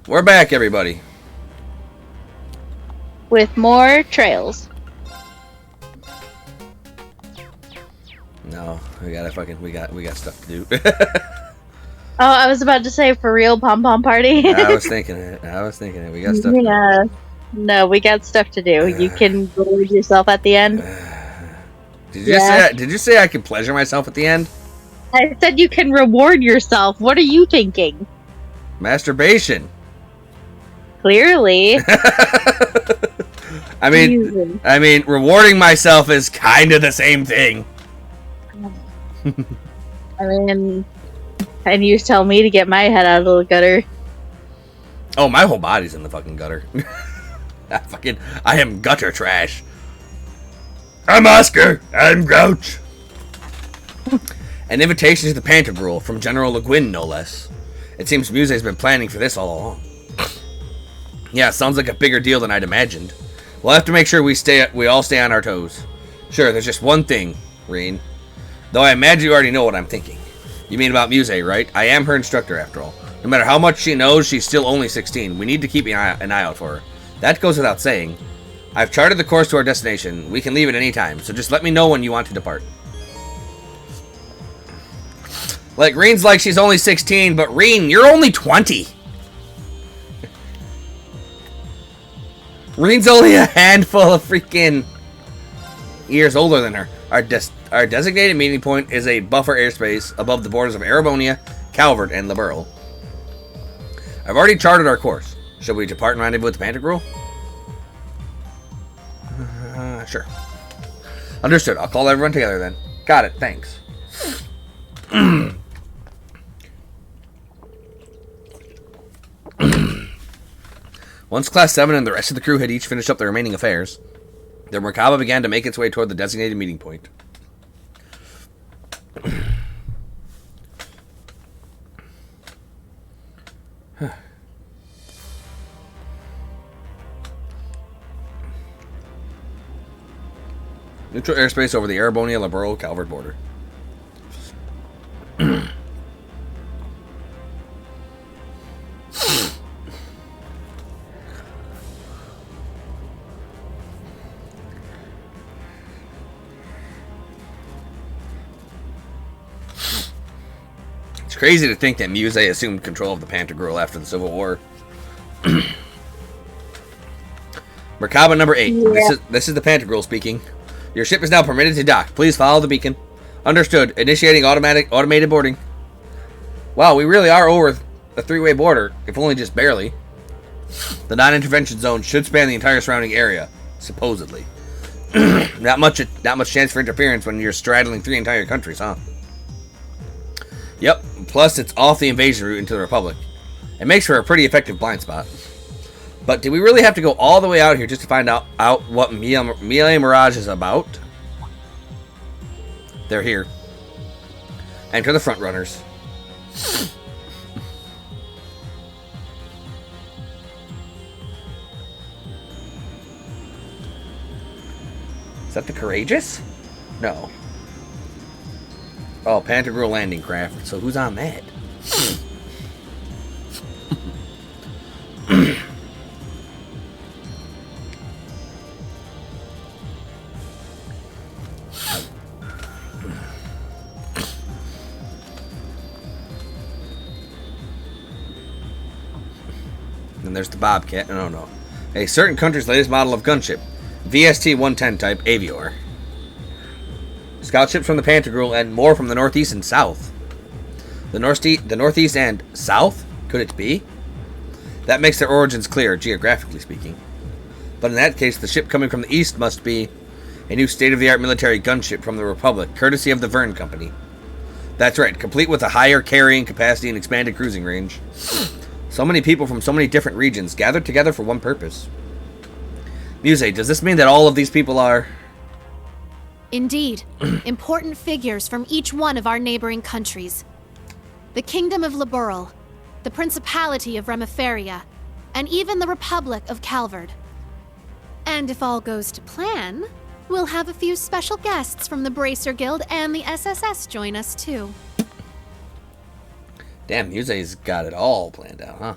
We're back, everybody. With more trails. No, we got stuff to do. Oh, I was about to say, for real, pom pom party. I was thinking it. We got stuff. Yeah. No, we got stuff to do. You can reward yourself at the end. Did you say I could pleasure myself at the end? I said you can reward yourself. What are you thinking? Masturbation. Clearly. I mean, rewarding myself is kind of the same thing. I mean, and you tell me to get my head out of the gutter. Oh, my whole body's in the fucking gutter. I am gutter trash. I'm Oscar. I'm Grouch. An invitation to the Pantagruel from General Le Guin, no less. It seems Muse's been planning for this all along. Yeah, sounds like a bigger deal than I'd imagined. We'll have to make sure we all stay on our toes. Sure, there's just one thing, Reen. Though I imagine you already know what I'm thinking. You mean about Muse, right? I am her instructor, after all. No matter how much she knows, she's still only 16. We need to keep an eye out for her. That goes without saying. I've charted the course to our destination. We can leave at any time, so just let me know when you want to depart. Like, Reen's like she's only 16, but Reen, you're only 20. Reen's only a handful of freaking years older than her. Our designated meeting point is a buffer airspace above the borders of Erebonia, Calvert, and Liberl. I've already charted our course. Shall we depart and rendezvous with the Pantagruel? Sure. Understood. I'll call everyone together then. Got it. Thanks. Once Class 7 and the rest of the crew had each finished up their remaining affairs, the Merkaba began to make its way toward the designated meeting point. Neutral airspace over the Erebonia-Liberl-Calvert border. It's crazy to think that Muse assumed control of the Pantagruel after the Civil War. Merkaba number 8. Yeah. This is the Pantagruel speaking. Your ship is now permitted to dock. Please follow the beacon. Understood. Initiating automated boarding. Wow, we really are over a 3-way border, if only just barely. The non-intervention zone should span the entire surrounding area, supposedly. Not much chance for interference when you're straddling 3 entire countries, huh? Yep. Plus, it's off the invasion route into the Republic. It makes for a pretty effective blind spot. But do we really have to go all the way out here just to find out what Melee Mirage is about? They're here. Enter the front runners. Is that the Courageous? No. Oh, Pantagruel landing craft. So who's on that? And there's the Bobcat. No. A certain country's latest model of gunship. VST-110 type Avior. Scout ships from the Pantagruel and more from the northeast and south. The northeast and south? Could it be? That makes their origins clear, geographically speaking. But in that case, the ship coming from the east must be a new state-of-the-art military gunship from the Republic, courtesy of the Verne Company. That's right, complete with a higher carrying capacity and expanded cruising range. So many people from so many different regions gathered together for one purpose. Muse, does this mean that all of these people are... Indeed. Important figures from each one of our neighboring countries. The Kingdom of Liberl, the Principality of Remiferia, and even the Republic of Calvert. And if all goes to plan, we'll have a few special guests from the Bracer Guild and the SSS join us too. Damn, Muse's got it all planned out, huh?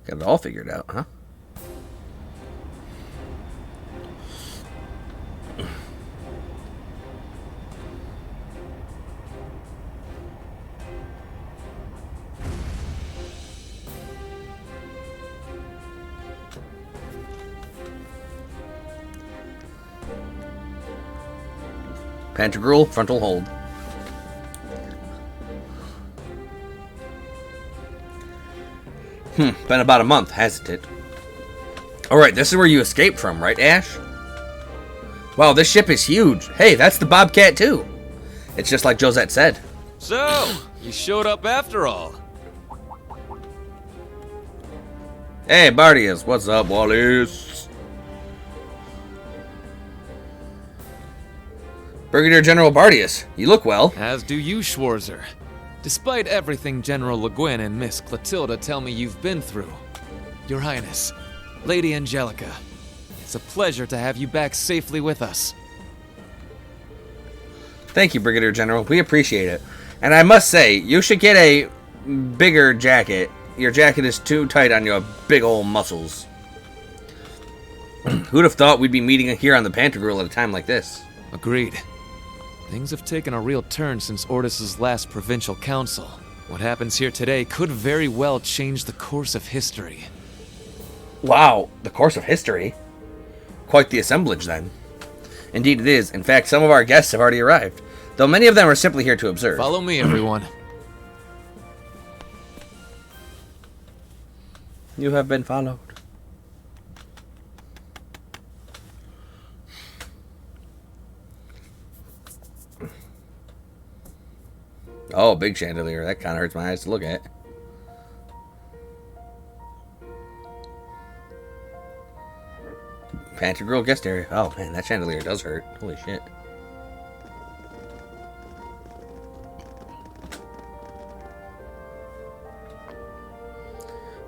Got it all figured out, huh? Pantagruel, frontal hold. Been about a month, hasn't it? Alright, this is where you escaped from, right, Ash? Wow, this ship is huge. Hey, that's the Bobcat, too. It's just like Josette said. So, you showed up after all. Hey, Bardius, what's up, Wallace? Brigadier General Bardius, you look well. As do you, Schwarzer. Despite everything General Le Guin and Miss Clotilda tell me you've been through. Your Highness, Lady Angelica, it's a pleasure to have you back safely with us. Thank you, Brigadier General. We appreciate it. And I must say, you should get a bigger jacket. Your jacket is too tight on your big old muscles. Who'd have thought we'd be meeting here on the Pantagruel at a time like this? Agreed. Things have taken a real turn since Ordis's last provincial council. What happens here today could very well change the course of history. Wow, the course of history? Quite the assemblage, then. Indeed it is. In fact, some of our guests have already arrived, though many of them are simply here to observe. Follow me, everyone. You have been followed. Oh, big chandelier. That kind of hurts my eyes to look at. Pantagruel guest area. Oh, man, that chandelier does hurt. Holy shit.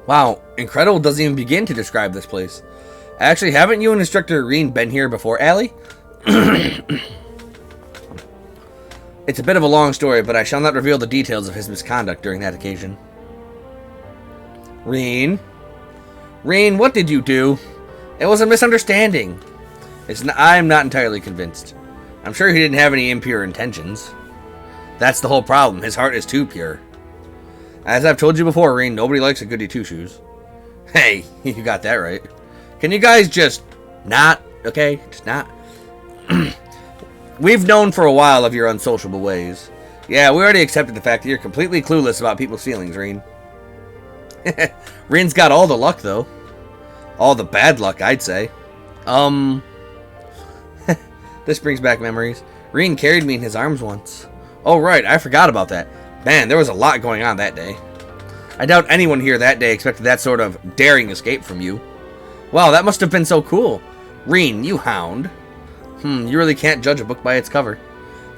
Wow, Incredible doesn't even begin to describe this place. Actually, haven't you and Instructor Reen been here before, Allie? It's a bit of a long story, but I shall not reveal the details of his misconduct during that occasion. Reen? Reen, what did you do? It was a misunderstanding. I'm not entirely convinced. I'm sure he didn't have any impure intentions. That's the whole problem. His heart is too pure. As I've told you before, Reen, nobody likes a goody two-shoes. Hey, you got that right. Can you guys just not, okay? Just not. We've known for a while of your unsociable ways. Yeah, we already accepted the fact that you're completely clueless about people's feelings, Reen. Reen's got all the luck, though. All the bad luck, I'd say. This brings back memories. Reen carried me in his arms once. Oh, right, I forgot about that. Man, there was a lot going on that day. I doubt anyone here that day expected that sort of daring escape from you. Wow, that must have been so cool. Reen, you hound. You really can't judge a book by its cover.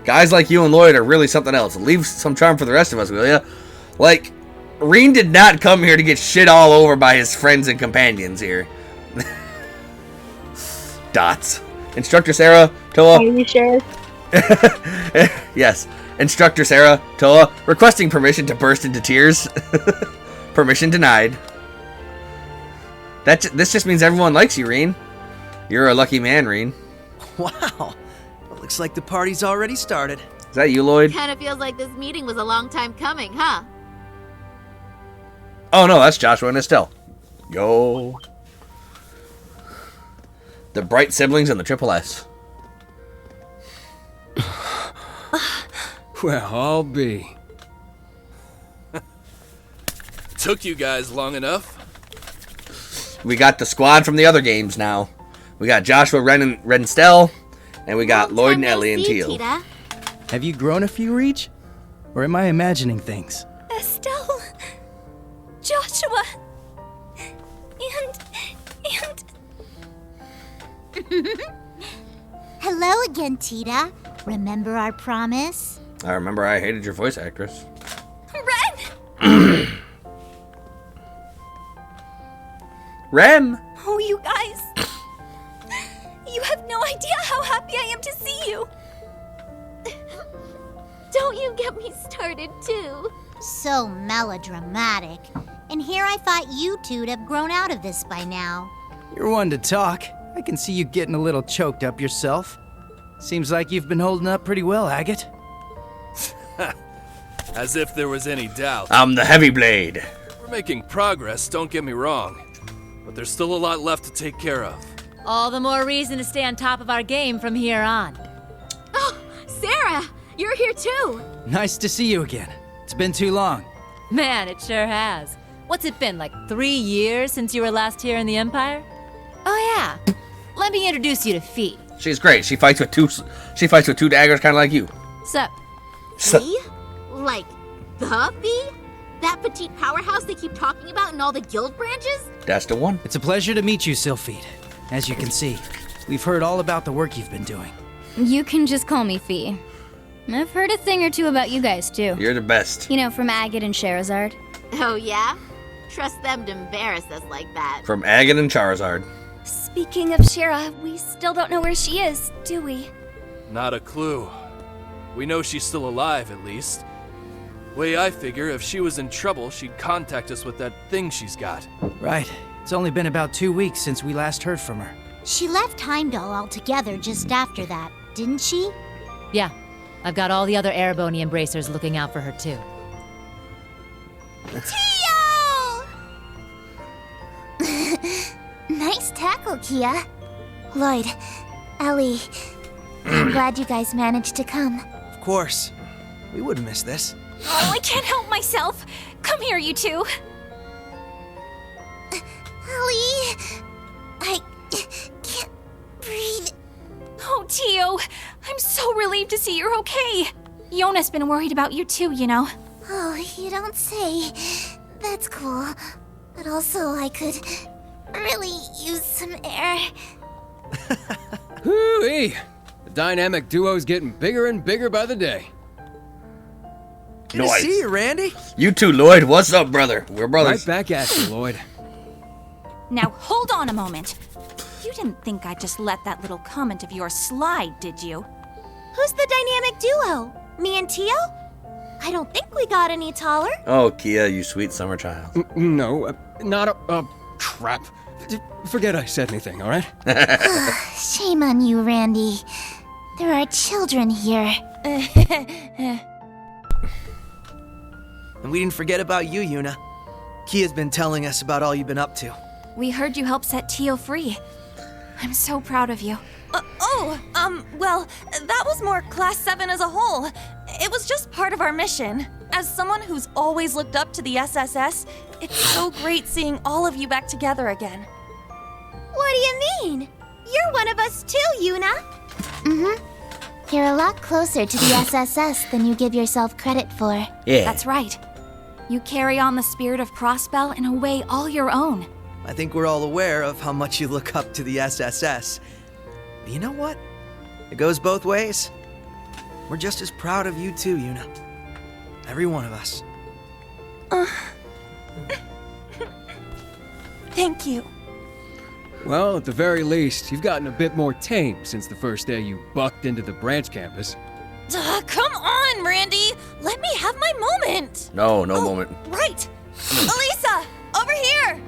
Guys like you and Lloyd are really something else. Leave some charm for the rest of us, will ya? Like, Reen did not come here to get shit all over by his friends and companions here. Dots. Instructor Sarah, Toa. Are you sure? Yes. Instructor Sarah, Toa, requesting permission to burst into tears. Permission denied. This just means everyone likes you, Reen. You're a lucky man, Reen. Wow. Well, looks like the party's already started. Is that you, Lloyd? Kinda feels like this meeting was a long time coming, huh? Oh no, that's Joshua and Estelle. Yo. The Bright siblings and the Triple S. Well, I'll be. Took you guys long enough. We got the squad from the other games now. We got Joshua, Ren, and Estelle, and we got Lloyd and Ellie and Teal. Tita. Have you grown a few, Reach? Or am I imagining things? Estelle, Joshua, and... Hello again, Tita. Remember our promise? I remember I hated your voice actress. Ren! Rem! Oh, you guys. You have no idea how happy I am to see you. Don't you get me started, too. So melodramatic. And here I thought you two'd have grown out of this by now. You're one to talk. I can see you getting a little choked up yourself. Seems like you've been holding up pretty well, Agate. As if there was any doubt. I'm the heavy blade. We're making progress, don't get me wrong. But there's still a lot left to take care of. All the more reason to stay on top of our game from here on. Oh, Sarah, you're here too. Nice to see you again. It's been too long. Man, it sure has. What's it been, like 3 years since you were last here in the Empire? Oh yeah, let me introduce you to Fee. She's great. She fights with two daggers, kind of like you. Sup? Fee? Like the Fee? That petite powerhouse they keep talking about in all the guild branches? That's the one. It's a pleasure to meet you, Sylphide. As you can see, we've heard all about the work you've been doing. You can just call me Fee. I've heard a thing or two about you guys, too. You're the best. You know, from Agate and Sherazard. Oh, yeah? Trust them to embarrass us like that. From Agate and Charizard. Speaking of Shera, we still don't know where she is, do we? Not a clue. We know she's still alive, at least. Way I figure, if she was in trouble, she'd contact us with that thing she's got. Right. It's only been about 2 weeks since we last heard from her. She left Heimdall altogether just after that, didn't she? Yeah, I've got all the other Erebony Embracers looking out for her too. Tio! Nice tackle, Kia. Lloyd, Ellie, I'm glad you guys managed to come. Of course. We wouldn't miss this. Oh, I can't help myself. Come here, you two. Ellie, I can't breathe. Oh, Tio, I'm so relieved to see you're okay. Yona's been worried about you too, you know. Oh, you don't say. That's cool. But also, I could really use some air. Hoo-wee! The dynamic duo's getting bigger and bigger by the day. Good to see you, Randy. You too, Lloyd. What's up, brother? We're brothers. Right back at you, Lloyd. Now, hold on a moment. You didn't think I'd just let that little comment of yours slide, did you? Who's the dynamic duo? Me and Tio? I don't think we got any taller. Oh, Kia, you sweet summer child. No, not a... crap. Forget I said anything, all right? Shame on you, Randy. There are children here. And we didn't forget about you, Yuna. Kia's been telling us about all you've been up to. We heard you helped set Tio free. I'm so proud of you. Well, that was more Class 7 as a whole. It was just part of our mission. As someone who's always looked up to the SSS, it's so great seeing all of you back together again. What do you mean? You're one of us too, Yuna. Mm-hmm. You're a lot closer to the SSS than you give yourself credit for. Yeah. That's right. You carry on the spirit of Crossbell in a way all your own. I think we're all aware of how much you look up to the SSS. But you know what? It goes both ways. We're just as proud of you too, Yuna. Every one of us. Thank you. Well, at the very least, you've gotten a bit more tame since the first day you bucked into the branch campus. Come on, Randy! Let me have my moment! No moment. Right! Elisa! Over here!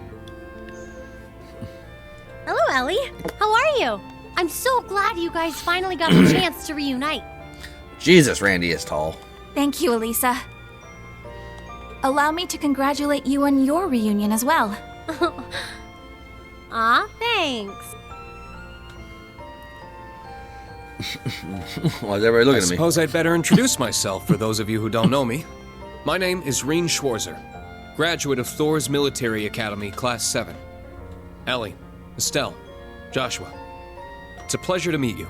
Hello, Ellie. How are you? I'm so glad you guys finally got the chance to reunite. Jesus, Randy is tall. Thank you, Elisa. Allow me to congratulate you on your reunion as well. Aw, thanks. Why is everybody looking I at me? suppose I'd better introduce myself for those of you who don't know me. My name is Reen Schwarzer, graduate of Thor's Military Academy, Class 7. Ellie, Estelle, Joshua. It's a pleasure to meet you.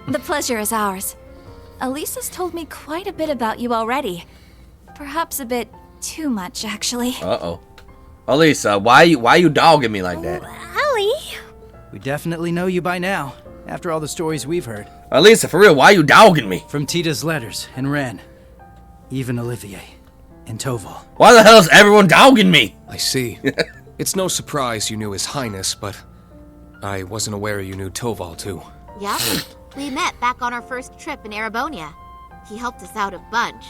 The pleasure is ours. Elisa's told me quite a bit about you already. Perhaps a bit too much, actually. Uh-oh. Elisa, why you dogging me like that? Ellie? We definitely know you by now, after all the stories we've heard. Elisa, for real, why you dogging me? From Tita's letters, and Ren. Even Olivier. And Toval. Why the hell is everyone dogging me? I see. It's no surprise you knew His Highness, but I wasn't aware you knew Toval too. Yep. We met back on our first trip in Erebonia. He helped us out a bunch.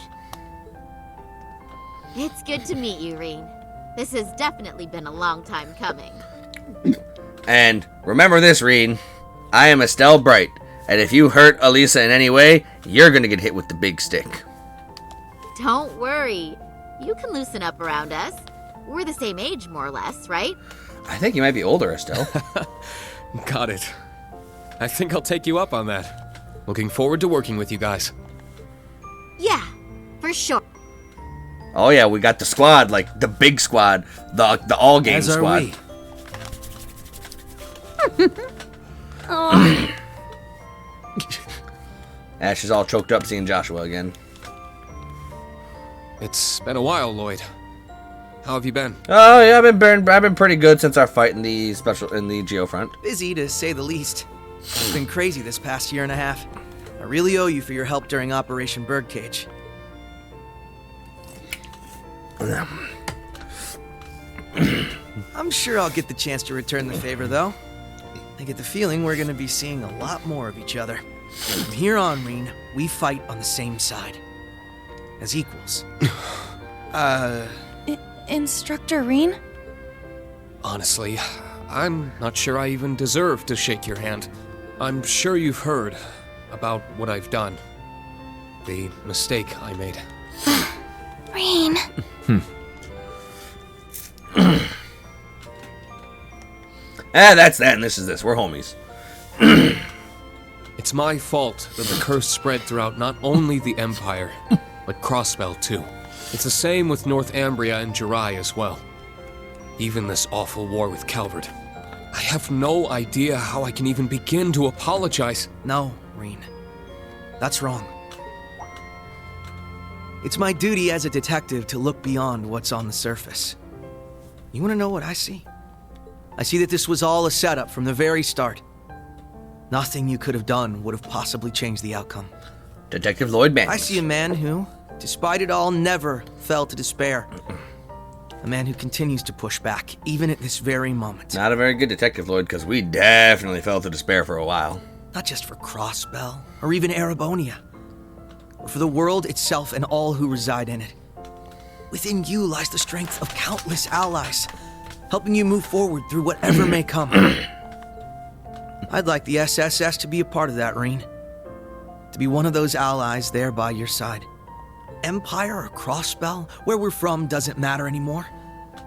It's good to meet you, Reen. This has definitely been a long time coming. And remember this, Reen. I am Estelle Bright, and if you hurt Elisa in any way, you're gonna get hit with the big stick. Don't worry. You can loosen up around us. We're the same age, more or less, right? I think you might be older, Estelle. Got it. I think I'll take you up on that. Looking forward to working with you guys. Yeah, for sure. Oh yeah, we got the squad, like the big squad, the all game As are squad. we. Oh, Ash is all choked up seeing Joshua again. It's been a while, Lloyd. How have you been? Oh yeah, I've been pretty good since our fight in the Geofront. Busy, to say the least. It's been crazy this past year and a half. I really owe you for your help during Operation Birdcage. I'm sure I'll get the chance to return the favor, though. I get the feeling we're gonna be seeing a lot more of each other. From here on, Reen, we fight on the same side. As equals. Instructor Reen? Honestly, I'm not sure I even deserve to shake your hand. I'm sure you've heard about what I've done. The mistake I made. Reen. That's that, and this is this. We're homies. It's my fault that the curse spread throughout not only the Empire, but Crossbell too. It's the same with Northumbria and Jirai as well. Even this awful war with Calvert. I have no idea how I can even begin to apologize. No, Reen. That's wrong. It's my duty as a detective to look beyond what's on the surface. You want to know what I see? I see that this was all a setup from the very start. Nothing you could have done would have possibly changed the outcome. Detective Lloyd Banks. I see a man who, despite it all, never fell to despair. A man who continues to push back, even at this very moment. Not a very good detective, Lloyd, because we definitely fell to despair for a while. Not just for Crossbell, or even Erebonia, but for the world itself and all who reside in it. Within you lies the strength of countless allies, helping you move forward through whatever may come. I'd like the SSS to be a part of that, Reen. To be one of those allies there by your side. Empire or Crossbell, where we're from doesn't matter anymore.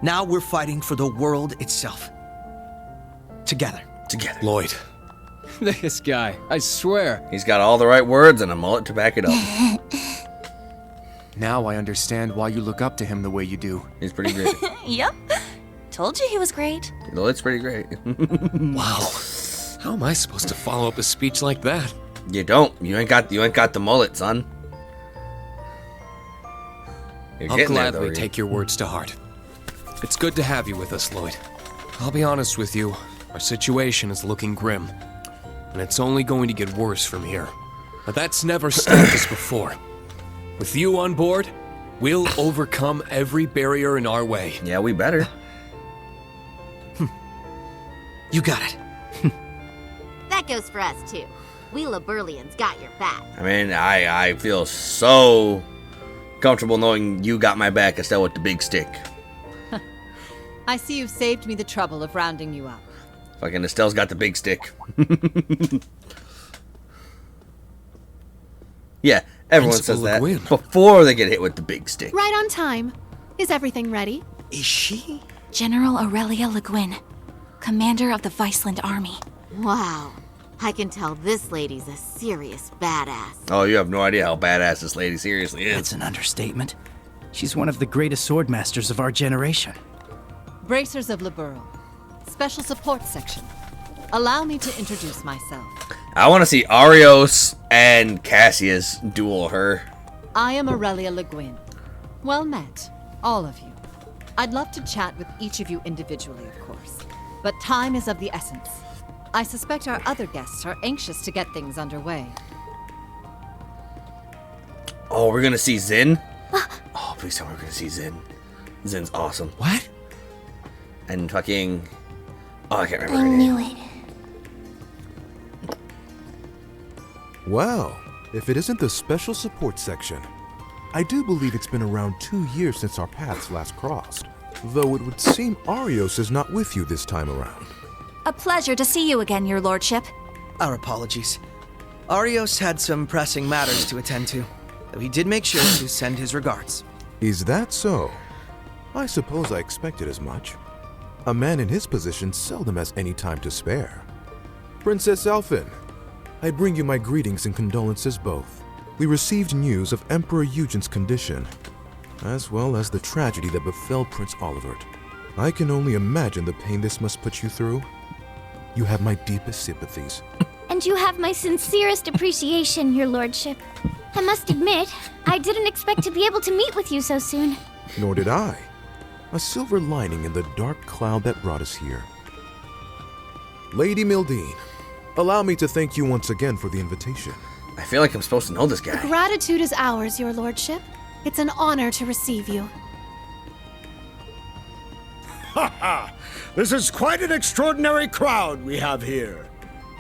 Now we're fighting for the world itself. Together. Lloyd. This guy, I swear. He's got all the right words and a mullet to back it up. Now I understand why you look up to him the way you do. He's pretty great. Yep. Told you he was great. Lloyd's pretty great. Wow. How am I supposed to follow up a speech like that? You don't. You ain't got the mullet, son. You're I'll getting there, gladly though, take your words to heart. It's good to have you with us, Lloyd. I'll be honest with you, our situation is looking grim, and it's only going to get worse from here. But that's never stopped us before. With you on board, we'll overcome every barrier in our way. Yeah, we better. You got it. That goes for us, too. We Laburlians got your back. I mean, I feel so comfortable knowing you got my back, Estelle, with the big stick. I see you've saved me the trouble of rounding you up. Fucking Estelle's got the big stick. Yeah, everyone says that before they get hit with the big stick. Right on time. Is everything ready? Is she? General Aurelia Le Guin, commander of the Viceland Army. Wow. I can tell this lady's a serious badass. Oh, you have no idea how badass this lady seriously is. That's an understatement. She's one of the greatest swordmasters of our generation. Bracers of Liberl. Special Support Section. Allow me to introduce myself. I want to see Arios and Cassius duel her. I am Aurelia Le Guin. Well met, all of you. I'd love to chat with each of you individually, of course. But time is of the essence. I suspect our other guests are anxious to get things underway. Oh, we're gonna see Zin? Oh, please tell me we're gonna see Zin. Zin's awesome. What? And fucking... Oh, I can't remember I her name. knew it. Well, if it isn't the Special Support Section. I do believe it's been around 2 years since our paths last crossed. Though it would seem Arios is not with you this time around. A pleasure to see you again, your lordship. Our apologies. Arios had some pressing matters to attend to, though he did make sure to send his regards. Is that so? I suppose I expected as much. A man in his position seldom has any time to spare. Princess Elphin, I bring you my greetings and condolences both. We received news of Emperor Eugen's condition, as well as the tragedy that befell Prince Olivert. I can only imagine the pain this must put you through. You have my deepest sympathies. And you have my sincerest appreciation, your lordship. I must admit, I didn't expect to be able to meet with you so soon. Nor did I. A silver lining in the dark cloud that brought us here. Lady Mildine, allow me to thank you once again for the invitation. I feel like I'm supposed to know this guy. Gratitude is ours, your lordship. It's an honor to receive you. Ha ha! This is quite an extraordinary crowd we have here.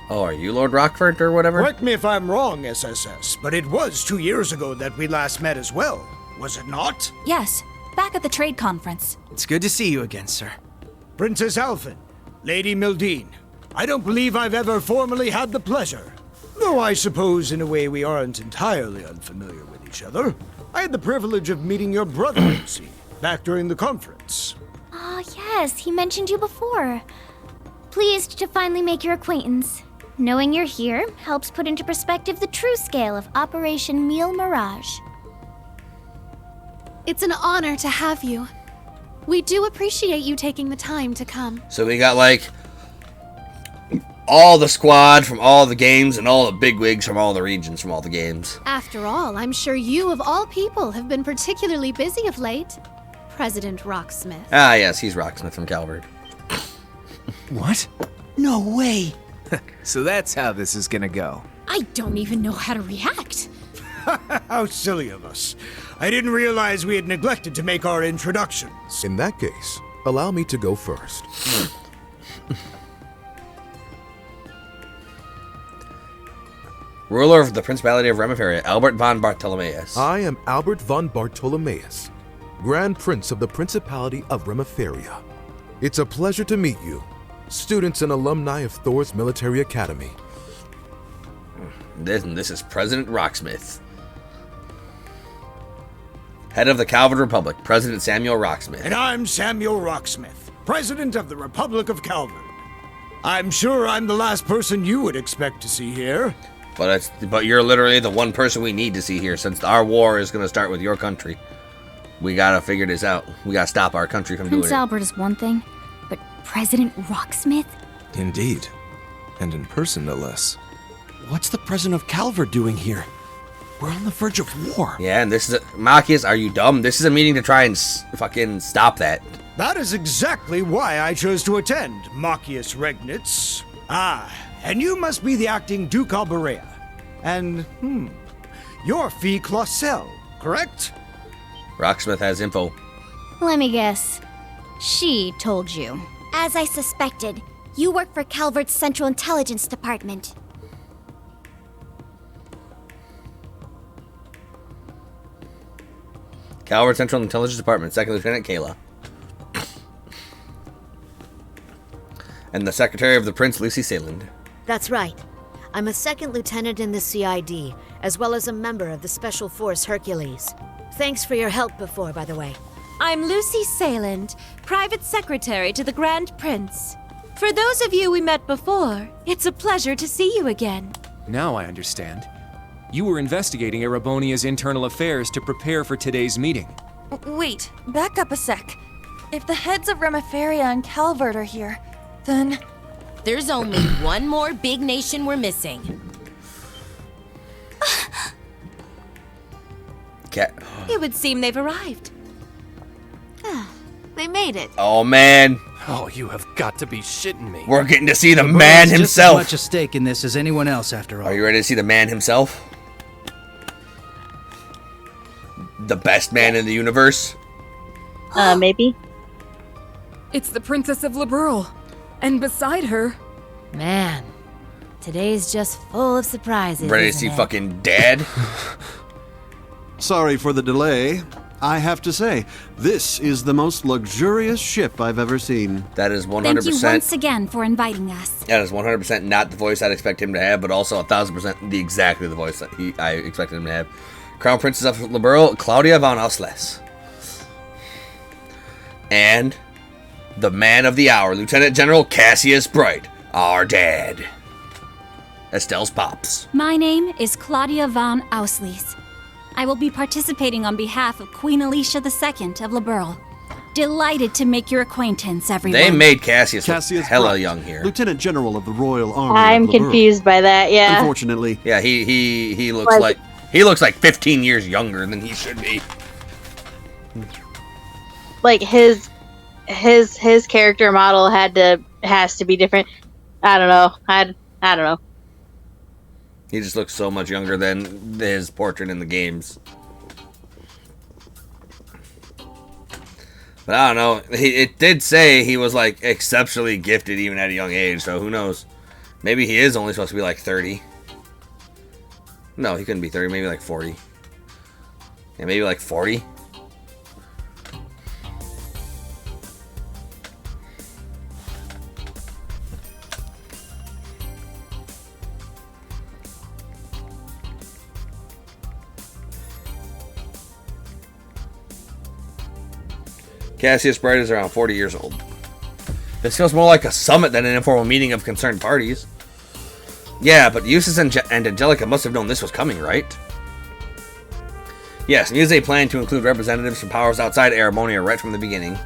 Oh, are you Lord Rockford or whatever? Correct me if I'm wrong, SSS, but it was 2 years ago that we last met as well, was it not? Yes, back at the trade conference. It's good to see you again, sir. Princess Elphin, Lady Mildine, I don't believe I've ever formally had the pleasure. Though I suppose in a way we aren't entirely unfamiliar with each other. I had the privilege of meeting your brother, Lucy, back during the conference. Ah, yes, he mentioned you before. Pleased to finally make your acquaintance. Knowing you're here helps put into perspective the true scale of Operation Meal Mirage. It's an honor to have you. We do appreciate you taking the time to come. So we got like all the squad from all the games and all the bigwigs from all the regions from all the games. After all, I'm sure you of all people have been particularly busy of late. President Rocksmith. Ah, yes, he's Rocksmith from Calvert. What? No way. So that's how this is gonna go. I don't even know how to react. How silly of us. I didn't realize we had neglected to make our introductions. In that case, allow me to go first. Ruler of the Principality of Remiferia, Albert von Bartholomeus. I am Albert von Bartholomeus, Grand Prince of the Principality of Remiferia. It's a pleasure to meet you, students and alumni of Thor's Military Academy. This is President Rocksmith. Head of the Calvert Republic, President Samuel Rocksmith. And I'm Samuel Rocksmith, President of the Republic of Calvert. I'm sure I'm the last person you would expect to see here. But you're literally the one person we need to see here, since our war is going to start with your country. We gotta figure this out. We gotta stop our country from doing Prince it. Albert is one thing, but President Rocksmith? Indeed. And in person, no less. What's the president of Calvert doing here? We're on the verge of war. Yeah, and this is Machias, are you dumb? This is a meeting to try and fucking stop that. That is exactly why I chose to attend, Machias Regnitz. Ah, and you must be the acting Duke Alberea. And, you're Fee Clausel, correct? Rocksmith has info. Let me guess. She told you. As I suspected, you work for Calvert's Central Intelligence Department. Calvert Central Intelligence Department, Second Lieutenant Kayla. And the Secretary of the Prince, Lucy Sayland. That's right. I'm a second lieutenant in the CID, as well as a member of the Special Force Hercules. Thanks for your help before, by the way. I'm Lucy Sayland, Private Secretary to the Grand Prince. For those of you we met before, it's a pleasure to see you again. Now I understand. You were investigating Erebonia's internal affairs to prepare for today's meeting. Wait, back up a sec. If the heads of Remiferia and Calvert are here, then... There's only one more big nation we're missing. It would seem they've arrived. They made it. Oh, man. Oh, you have got to be shitting me. We're getting to see the Roberto's man just himself. as much a stake in this as anyone else, after all. Are you ready to see the man himself? The best man in the universe? Maybe. It's the Princess of Liberl. And beside her... Man, today's just full of surprises. Ready to see fucking Dad? Sorry for the delay. I have to say, this is the most luxurious ship I've ever seen. That is 100%. Thank you once again for inviting us. That is 100% not the voice I'd expect him to have, but also 1,000% exactly the voice that I expected him to have. Crown Princess of Liberl, Claudia von Ausles. And the man of the hour, Lieutenant General Cassius Bright, our dad. Estelle's pops. My name is Claudia von Ausles. I will be participating on behalf of Queen Alicia II of Liberl. Delighted to make your acquaintance, everyone. They made Cassius look hella Bright, young here. Lieutenant General of the Royal Army. I'm of Liberl. confused by that, yeah. Unfortunately. Yeah, he looks like he looks like 15 years younger than he should be. Like his character model has to be different. I don't know. I don't know. He just looks so much younger than his portrait in the games. But I don't know. It did say he was like exceptionally gifted even at a young age, so who knows? Maybe he is only supposed to be like 30. No, he couldn't be 30, maybe like 40. Yeah, maybe like 40. Cassius Bright is around 40 years old. This feels more like a summit than an informal meeting of concerned parties. Yeah, but Eustace and Angelica must have known this was coming, right? Yes, Muse planned to include representatives from powers outside Eramonia right from the beginning.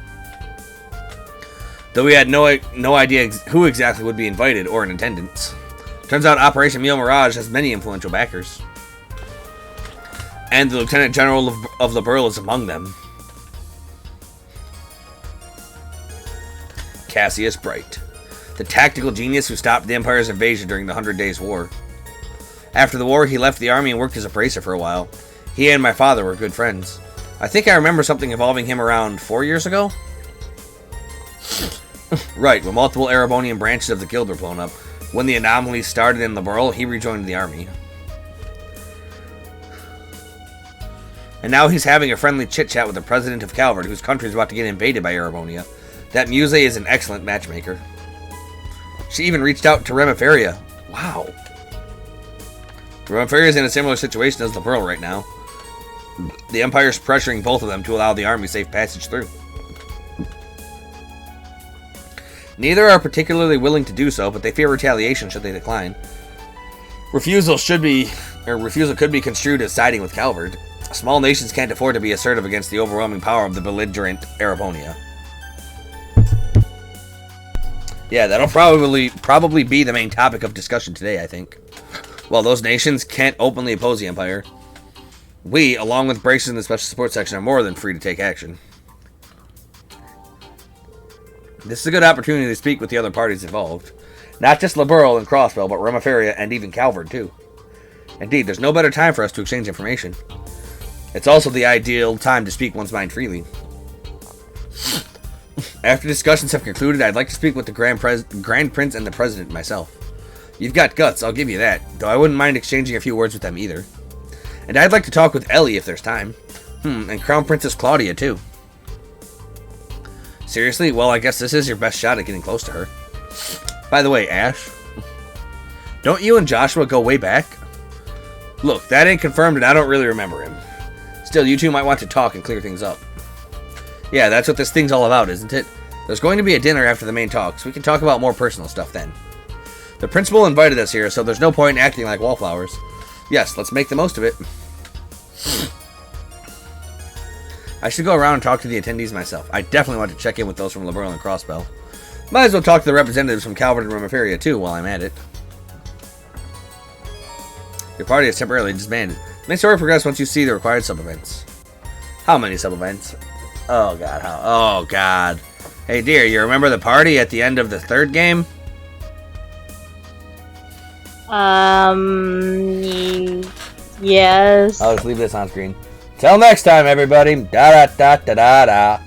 Though we had no idea who exactly would be invited or in attendance. Turns out Operation Mille Mirage has many influential backers. And the Lieutenant General of Liberl is among them. Cassius Bright, the tactical genius who stopped the Empire's invasion during the 100 Days War. After the war, he left the army and worked as a bracer for a while. He and my father were good friends. I think I remember something involving him around 4 years ago? Right, when multiple Erebonian branches of the guild were blown up. When the anomalies started in Liberl, he rejoined the army. And now he's having a friendly chit-chat with the president of Calvard, whose country is about to get invaded by Erebonia. That Muse is an excellent matchmaker. She even reached out to Remiferia. Wow. Remiferia is in a similar situation as Liberl right now. The Empire's pressuring both of them to allow the army safe passage through. Neither are particularly willing to do so, but they fear retaliation should they decline. Refusal could be construed as siding with Calvard. Small nations can't afford to be assertive against the overwhelming power of the belligerent Erebonia. Yeah, that'll probably be the main topic of discussion today, I think. While those nations can't openly oppose the Empire, we, along with bracers in the Special Support Section, are more than free to take action. This is a good opportunity to speak with the other parties involved. Not just Liberl and Crossbell, but Remiferia and even Calvard, too. Indeed, there's no better time for us to exchange information. It's also the ideal time to speak one's mind freely. After discussions have concluded, I'd like to speak with the Grand Prince and the President myself. You've got guts, I'll give you that, though I wouldn't mind exchanging a few words with them either. And I'd like to talk with Ellie if there's time. And Crown Princess Claudia, too. Seriously? Well, I guess this is your best shot at getting close to her. By the way, Ash, don't you and Joshua go way back? Look, that ain't confirmed and I don't really remember him. Still, you two might want to talk and clear things up. Yeah, that's what this thing's all about, isn't it? There's going to be a dinner after the main talk, so we can talk about more personal stuff then. The principal invited us here, so there's no point in acting like wallflowers. Yes, let's make the most of it. I should go around and talk to the attendees myself. I definitely want to check in with those from Liberl and Crossbell. Might as well talk to the representatives from Calvard and Remiferia too while I'm at it. Your party is temporarily disbanded. Make sure to progress once you see the required sub-events. How many sub-events? Oh god, oh god. Hey dear, you remember the party at the end of the third game? Yes. I'll just leave this on screen. Till next time, everybody. Da da da da da da.